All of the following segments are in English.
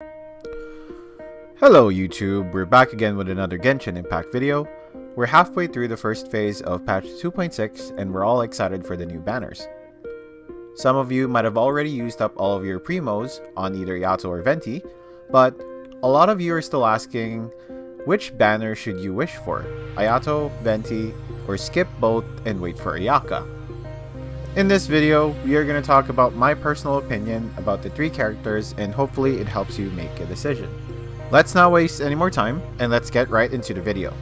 Hello YouTube, we're back again with another Genshin Impact video. We're halfway through the first phase of patch 2.6 and we're all excited for the new banners. Some of you might have already used up all of your primos on either Ayato or Venti, but a lot of you are still asking which banner should you wish for, Ayato, Venti, or skip both and wait for Ayaka. In this video, we are going to talk about my personal opinion about the three characters and hopefully it helps you make a decision. Let's not waste any more time, and let's get right into the video.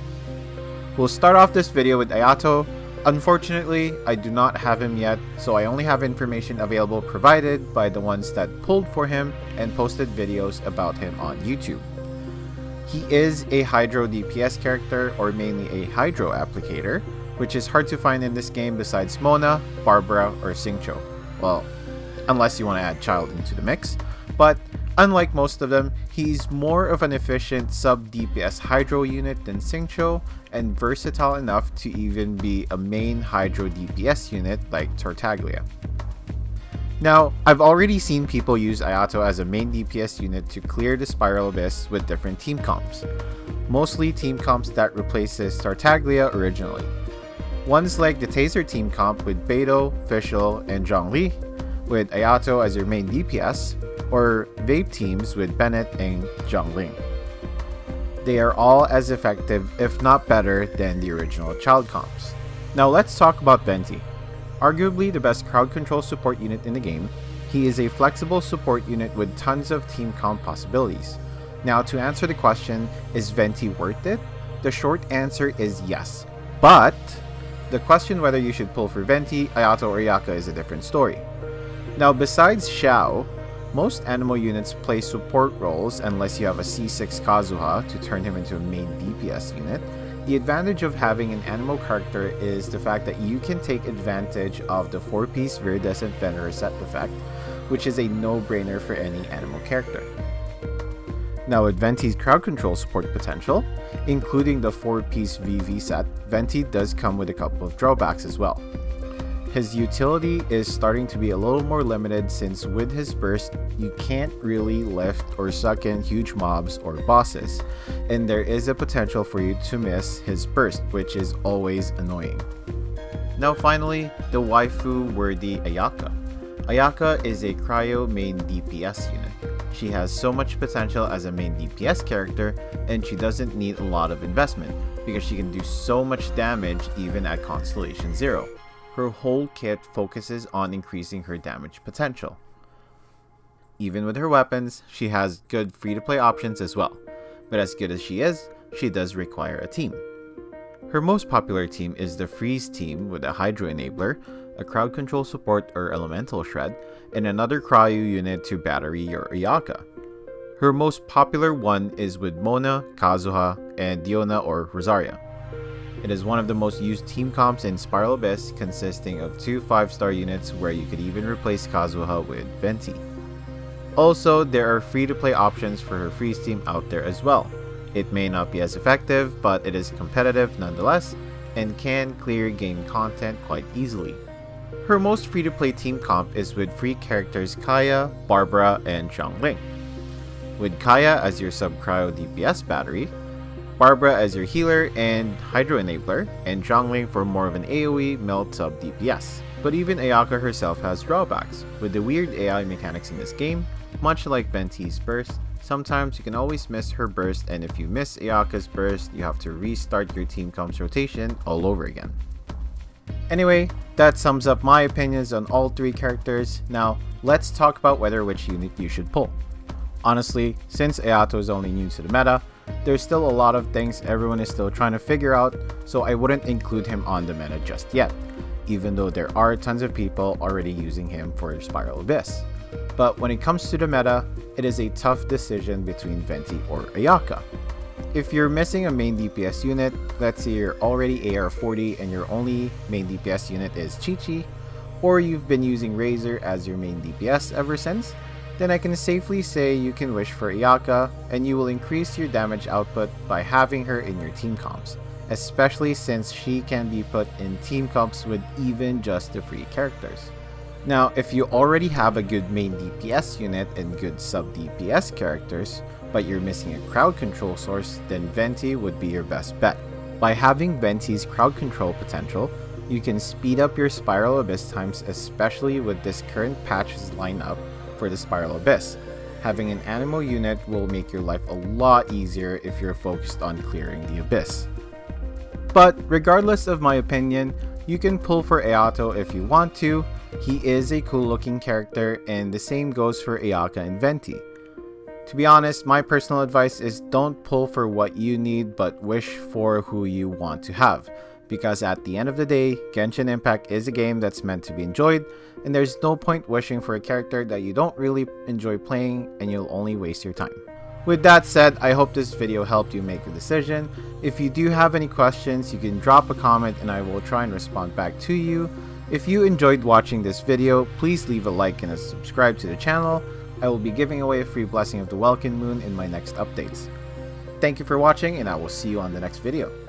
We'll start off this video with Ayato. Unfortunately, I do not have him yet, so I only have information available provided by the ones that pulled for him and posted videos about him on YouTube. He is a Hydro DPS character, or mainly a Hydro applicator, which is hard to find in this game besides Mona, Barbara, or Xingqiu. Well, unless you want to add Child into the mix, but unlike most of them, he's more of an efficient sub-DPS Hydro unit than Xingqiu, and versatile enough to even be a main Hydro DPS unit like Tartaglia. Now, I've already seen people use Ayato as a main DPS unit to clear the Spiral Abyss with different team comps, mostly team comps that replaces Tartaglia originally. Ones like the Taser team comp with Beidou, Fischl, and Zhongli, with Ayato as your main DPS, or Vape teams with Bennett and Zhongling. They are all as effective, if not better, than the original child comps. Now let's talk about Venti. Arguably the best crowd control support unit in the game, he is a flexible support unit with tons of team comp possibilities. Now to answer the question, is Venti worth it? The short answer is yes. But the question whether you should pull for Venti, Ayato, or Ayaka is a different story. Now besides Xiao, most animal units play support roles unless you have a C6 Kazuha to turn him into a main DPS unit. The advantage of having an animal character is the fact that you can take advantage of the 4-piece Viridescent Venerer set effect, which is a no-brainer for any animal character. Now with Venti's crowd control support potential, including the 4-piece VV set, Venti does come with a couple of drawbacks as well. His utility is starting to be a little more limited since with his burst, you can't really lift or suck in huge mobs or bosses, and there is a potential for you to miss his burst, which is always annoying. Now finally, the waifu-worthy Ayaka. Ayaka is a cryo main DPS unit. She has so much potential as a main DPS character, and she doesn't need a lot of investment, because she can do so much damage even at Constellation 0. Her whole kit focuses on increasing her damage potential. Even with her weapons, she has good free-to-play options as well, but as good as she is, she does require a team. Her most popular team is the Freeze team with a Hydro Enabler, a crowd control support or elemental shred, and another cryo unit to battery your Ayaka. Her most popular one is with Mona, Kazuha, and Diona or Rosaria. It is one of the most used team comps in Spiral Abyss, consisting of 2 5-star units where you could even replace Kazuha with Venti. Also, there are free-to-play options for her Freeze team out there as well. It may not be as effective, but it is competitive nonetheless, and can clear game content quite easily. Her most free-to-play team comp is with free characters Kaya, Barbara, and Zhongling. With Kaya as your sub-cryo DPS battery, Barbara as your healer and Hydro Enabler, and Zhongling for more of an AoE melt sub DPS. But even Ayaka herself has drawbacks. With the weird AI mechanics in this game, much like Venti's burst, sometimes you can always miss her burst, and if you miss Ayaka's burst, you have to restart your team comps rotation all over again. Anyway, that sums up my opinions on all three characters. Now, let's talk about which unit you should pull. Honestly, since Ayato is only new to the meta, there's still a lot of things everyone is still trying to figure out, so I wouldn't include him on the meta just yet, even though there are tons of people already using him for Spiral Abyss. But when it comes to the meta, it is a tough decision between Venti or Ayaka. If you're missing a main DPS unit, let's say you're already AR40 and your only main DPS unit is Chi-Chi, or you've been using Razor as your main DPS ever since, then I can safely say you can wish for Ayaka, and you will increase your damage output by having her in your team comps, especially since she can be put in team comps with even just the free characters. Now, if you already have a good main DPS unit and good sub DPS characters, but you're missing a crowd control source, then Venti would be your best bet. By having Venti's crowd control potential, you can speed up your Spiral Abyss times, especially with this current patch's lineup for the Spiral Abyss. Having an Animo unit will make your life a lot easier if you're focused on clearing the Abyss. But regardless of my opinion, you can pull for Ayato if you want to. He is a cool looking character, and the same goes for Ayaka and Venti. To be honest, my personal advice is don't pull for what you need, but wish for who you want to have. Because at the end of the day, Genshin Impact is a game that's meant to be enjoyed, and there's no point wishing for a character that you don't really enjoy playing and you'll only waste your time. With that said, I hope this video helped you make a decision. If you do have any questions, you can drop a comment and I will try and respond back to you. If you enjoyed watching this video, please leave a like and a subscribe to the channel. I will be giving away a free Blessing of the Welkin Moon in my next updates. Thank you for watching, and I will see you on the next video.